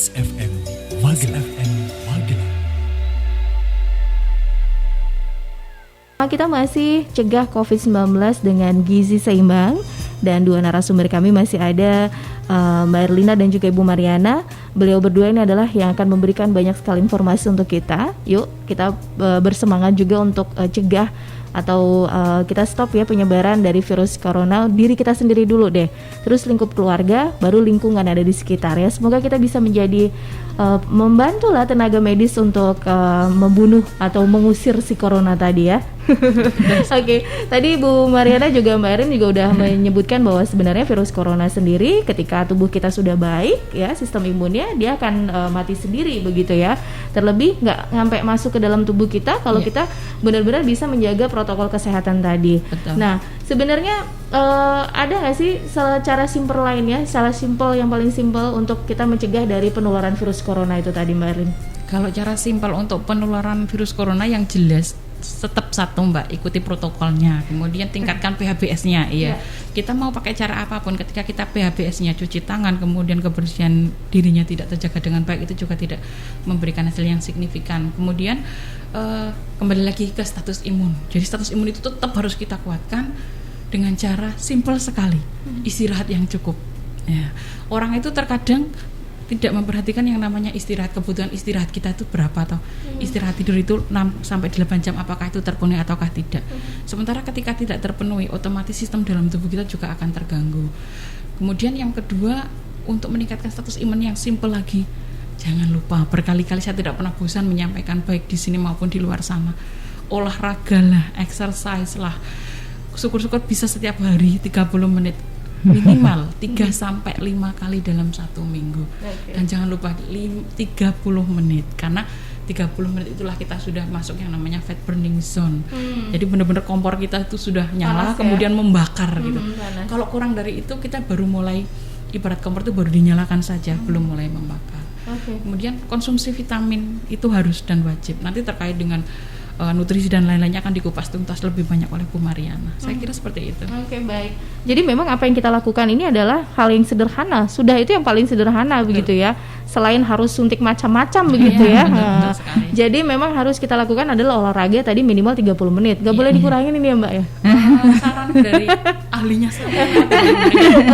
Buzz FM Magelang. Kita masih cegah COVID-19 dengan gizi seimbang, dan dua narasumber kami masih ada Mbak Erlina dan juga Ibu Mariana. Beliau berdua ini adalah yang akan memberikan banyak sekali informasi untuk kita. Yuk kita bersemangat juga untuk cegah atau kita stop ya penyebaran dari virus corona. Diri kita sendiri dulu deh, terus lingkup keluarga, baru lingkungan ada di sekitar ya. Semoga kita bisa menjadi membantulah tenaga medis untuk membunuh atau mengusir si corona tadi ya. Oke, tadi Bu Mariana juga Mbak Erin juga udah menyebutkan bahwa sebenarnya virus corona sendiri ketika tubuh kita sudah baik ya, sistem imunnya dia akan mati sendiri begitu ya. Terlebih nggak sampai masuk ke dalam tubuh kita kalau kita benar-benar bisa menjaga protokol kesehatan tadi. Betul. Nah, sebenarnya ada nggak sih cara simpel lainnya, cara simpel yang paling simpel untuk kita mencegah dari penularan virus corona itu tadi Mbak Erin? Kalau cara simpel untuk penularan virus corona yang jelas tetap satu Mbak, ikuti protokolnya, kemudian tingkatkan PHBS-nya. Iya. Kita mau pakai cara apapun, ketika kita PHBS-nya cuci tangan, kemudian kebersihan dirinya tidak terjaga dengan baik, itu juga tidak memberikan hasil yang signifikan. Kemudian kembali lagi ke status imun. Jadi status imun itu tetap harus kita kuatkan dengan cara simpel sekali, istirahat yang cukup. Ya. Orang itu terkadang tidak memperhatikan yang namanya istirahat, kebutuhan istirahat kita itu berapa toh. Istirahat tidur itu 6-8 jam, apakah itu terpenuhi ataukah tidak. Sementara ketika tidak terpenuhi, otomatis sistem dalam tubuh kita juga akan terganggu. Kemudian yang kedua, untuk meningkatkan status imun yang simpel lagi, jangan lupa, berkali-kali saya tidak pernah bosan menyampaikan baik di sini maupun di luar sana, olahragalah, exercise lah. Syukur-syukur bisa setiap hari 30 menit minimal 3-5 kali dalam 1 minggu. Dan jangan lupa 30 menit, karena 30 menit itulah kita sudah masuk yang namanya fat burning zone. Jadi benar-benar kompor kita itu sudah nyala, panas, kemudian membakar gitu. Kalau kurang dari itu kita baru mulai, ibarat kompor itu baru dinyalakan saja, belum mulai membakar. Kemudian konsumsi vitamin itu harus dan wajib. Nanti terkait dengan nutrisi dan lain-lainnya akan dikupas tuntas lebih banyak oleh Bu Mariana. Saya kira seperti itu. Oke, baik. Jadi memang apa yang kita lakukan ini adalah hal yang sederhana. Sudah itu yang paling sederhana begitu ya. Selain harus suntik macam-macam begitu ya. Betul Jadi memang harus kita lakukan adalah olahraga tadi minimal 30 menit. Gak boleh dikurangin ini ya Mbak ya. Saran dari ahlinya saya.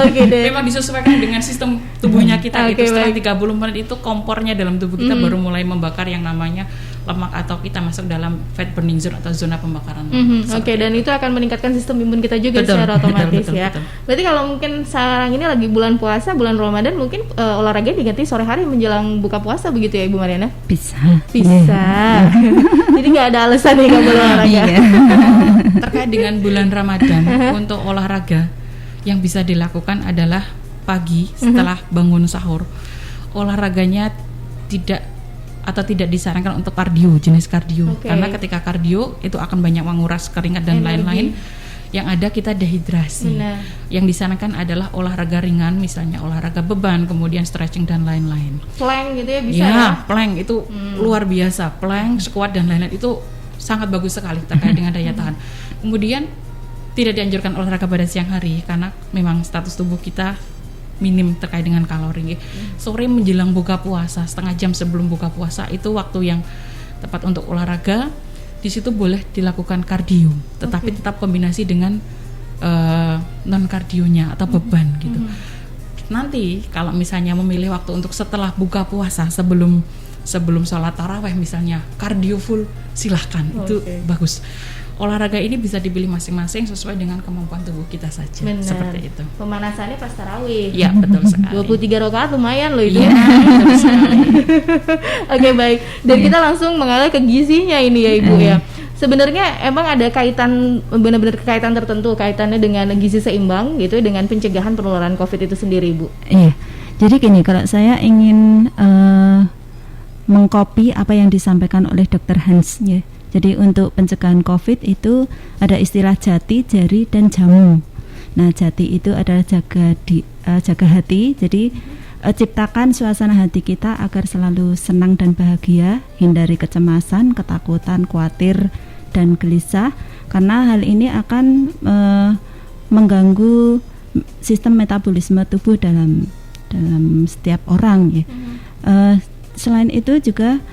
Oke deh. Memang disesuaikan dengan sistem tubuhnya kita gitu. Setelah 30 menit itu kompornya dalam tubuh kita baru mulai membakar yang namanya lemak, atau kita masuk dalam fat burning zone atau zona pembakaran lemak. Oke, dan itu akan meningkatkan sistem imun kita juga secara otomatis ya. Berarti kalau mungkin sekarang ini lagi bulan puasa, bulan Ramadan, mungkin olahraga diganti sore hari menjelang buka puasa begitu ya Ibu Mariana? Bisa. Jadi nggak ada alasan nih nggak boleh olahraga. Terkait dengan bulan Ramadan, untuk olahraga yang bisa dilakukan adalah pagi setelah bangun sahur. Olahraganya tidak disarankan untuk kardio, jenis kardio. Karena ketika kardio itu akan banyak menguras keringat dan lain-lain. Yang ada kita dehidrasi. Yang disarankan adalah olahraga ringan, misalnya olahraga beban, kemudian stretching dan lain-lain. Plank gitu ya bisa ya? Plank itu luar biasa. Plank, squat dan lain-lain itu sangat bagus sekali terkait dengan daya tahan. Kemudian tidak dianjurkan olahraga pada siang hari karena memang status tubuh kita minim terkait dengan kalori. Sore menjelang buka puasa, setengah jam sebelum buka puasa itu waktu yang tepat untuk olahraga. Di situ boleh dilakukan kardio, tetapi tetap kombinasi dengan non kardionya atau beban gitu. Nanti kalau misalnya memilih waktu untuk setelah buka puasa, sebelum sholat taraweh misalnya, kardio full, silahkan, itu bagus. Olahraga ini bisa dipilih masing-masing sesuai dengan kemampuan tubuh kita saja. Benar. Seperti itu. Pemanasannya pas tarawih. Iya, betul sekali. 23 rakaat lumayan loh itu. Iya, betul sekali. Oke, baik. Dan kita langsung mengalir ke gizinya ini ya Ibu ya. Sebenarnya emang ada kaitan, benar-benar kaitan tertentu kaitannya dengan gizi seimbang gitu dengan pencegahan penularan COVID itu sendiri Ibu. Iya. Jadi gini, kalau saya ingin mengcopy apa yang disampaikan oleh Dr. Hans ya. Jadi untuk pencegahan COVID itu ada istilah jati, jari, dan jamu. Nah, jati itu adalah jaga hati. Jadi ciptakan suasana hati kita agar selalu senang dan bahagia, hindari kecemasan, ketakutan, khawatir, dan gelisah. Karena hal ini akan mengganggu sistem metabolisme tubuh dalam setiap orang ya. Selain itu juga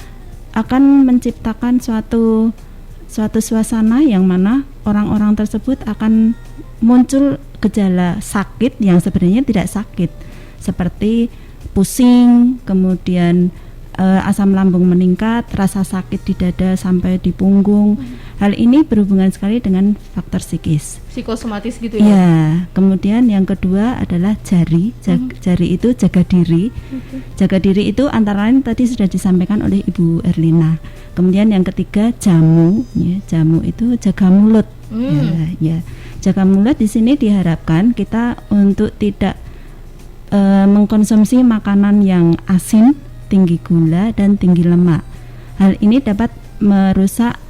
akan menciptakan suatu suasana yang mana orang-orang tersebut akan muncul gejala sakit yang sebenarnya tidak sakit, seperti pusing, kemudian asam lambung meningkat, rasa sakit di dada sampai di punggung. Hal ini berhubungan sekali dengan faktor psikis. Psikosomatis gitu ya? Ya, kemudian yang kedua adalah jari. Jari itu jaga diri. Jaga diri itu antara lain tadi sudah disampaikan oleh Ibu Erlina. Kemudian yang ketiga jamu. Ya, jamu itu jaga mulut. Ya, jaga mulut di sini diharapkan kita untuk tidak mengkonsumsi makanan yang asin, tinggi gula dan tinggi lemak. Hal ini dapat merusak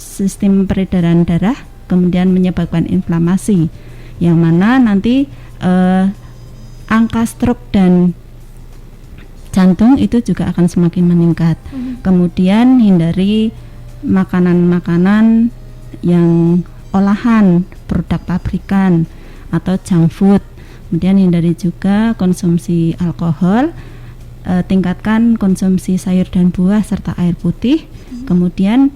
sistem peredaran darah, kemudian menyebabkan inflamasi, yang mana nanti angka stroke dan jantung itu juga akan semakin meningkat. Kemudian hindari makanan-makanan yang olahan, produk pabrikan atau junk food. Kemudian hindari juga konsumsi alkohol. Tingkatkan konsumsi sayur dan buah serta air putih. Kemudian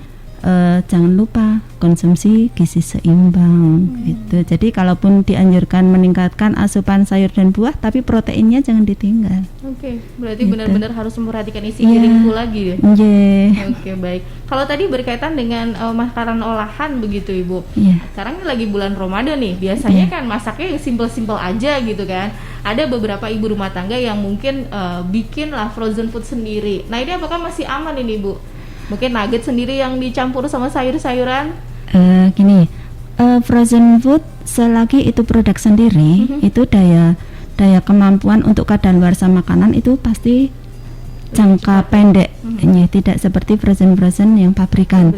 jangan lupa konsumsi gizi seimbang gitu. Jadi kalaupun dianjurkan meningkatkan asupan sayur dan buah, tapi proteinnya jangan ditinggal. Oke, berarti Gitu. benar-benar harus memperhatikan isi piringku lagi ya. Oke, baik. Kalau tadi berkaitan dengan makanan olahan begitu Ibu. Sekarang ini lagi bulan Ramadan nih. Biasanya kan masaknya yang simpel-simpel aja gitu kan. Ada beberapa ibu rumah tangga yang mungkin bikin lah frozen food sendiri. Nah, ini apakah masih aman ini Bu? Mungkin nugget sendiri yang dicampur sama sayur-sayuran? Frozen food selagi itu produk sendiri, itu daya kemampuan untuk kadaluarsa makanan itu pasti jangka pendek, tidak seperti frozen yang pabrikan.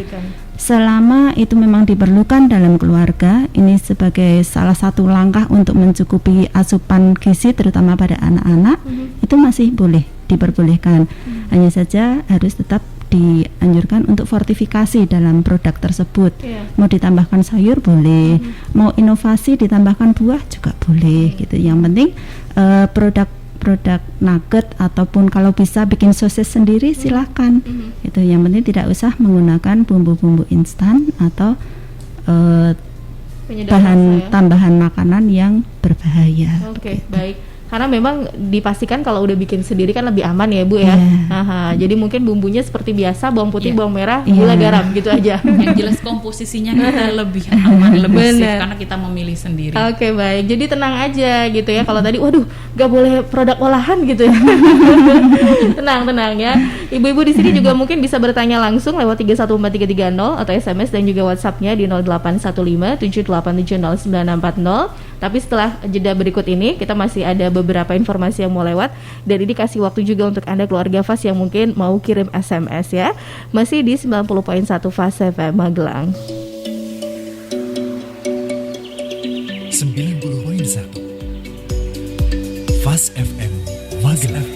Selama itu memang diperlukan dalam keluarga, ini sebagai salah satu langkah untuk mencukupi asupan gizi terutama pada anak-anak, itu masih boleh diperbolehkan. Hanya saja harus tetap dianjurkan untuk fortifikasi dalam produk tersebut. Mau ditambahkan sayur boleh, mau inovasi ditambahkan buah juga boleh gitu. Yang penting produk nugget ataupun kalau bisa bikin sosis sendiri silakan. Itu yang penting tidak usah menggunakan bumbu-bumbu instan atau bahan tambahan makanan yang berbahaya. Oke, baik. Karena memang dipastikan kalau udah bikin sendiri kan lebih aman ya Bu ya. Jadi mungkin bumbunya seperti biasa, bawang putih, bawang merah, gula, garam gitu aja. Yang jelas komposisinya kita lebih aman, lebih safe karena kita memilih sendiri. Oke, baik. Jadi tenang aja gitu ya. Kalau tadi waduh, gak boleh produk olahan gitu ya. Tenang ya. Ibu-ibu di sini juga mungkin bisa bertanya langsung lewat 314330 atau SMS dan juga WhatsApp-nya di 081578709640. Tapi setelah jeda berikut ini kita masih ada beberapa informasi yang mau lewat, dan ini kasih waktu juga untuk Anda keluarga Fas yang mungkin mau kirim SMS ya. Masih di 90.1 Fas FM Magelang. 90.1 Fas FM Magelang.